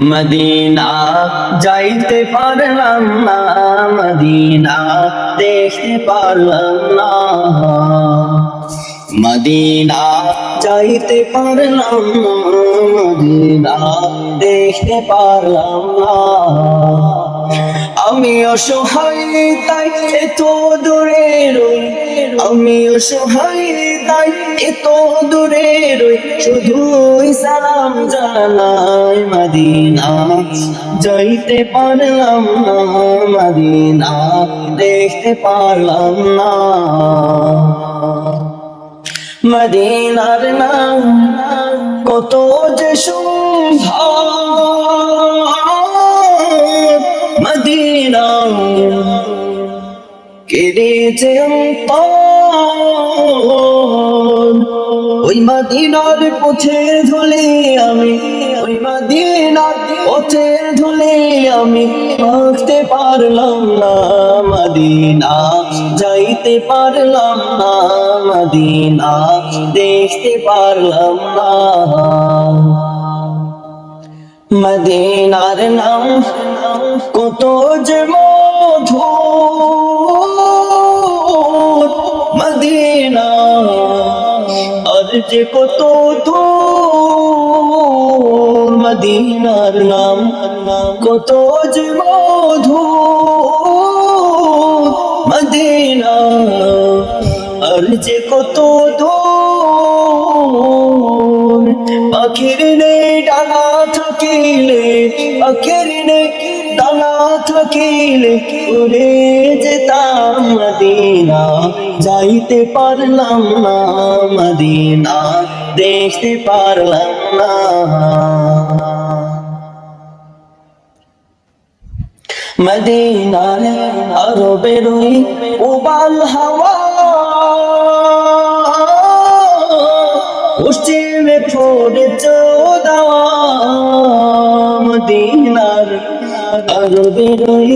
Medina যাইতে পারলাম না, মদিনা দেখতে পারলাম না, মদিনা যাইতে পারলাম না, মদিনা দেখতে পারলাম না। আমি অসহায় তাই এত দূরে রই, আমি অসহায় তাই এত দূরে রই, শুধুই সালাম জানাই। মদিনা যাইতে পারলাম না, মদিনা দেখতে পারলাম না। মদিনার নাম কত যে সুন্দর, মদিনা কেড়েছে অন্তর। ওই মদিনার পথের ধুলি আমি, ওই মদিনার পথের ধুলি আমি মাখতে পারলাম না, মদিনা যাইতে পারলাম না, মদিনা দেখতে পারলাম না। মদিনার নাম কত যে মধুর, মদিনা আর যে কত দূর। মদিনার নাম কত যে মধুর, মদিনা আর যে কত দূর। পাখির নেই ডানা থাকিলে, পাখির নেই ডানা থাকিলে উড়ে যেতাম। মদিনা যাইতে পারলাম না, মদিনা দেখতে পারলাম না। মদিনার আরো বেরোই উবাল হাওয়া, পশ্চিমে ফোরে চোদাওয়া। মদিনার আরো বেরোই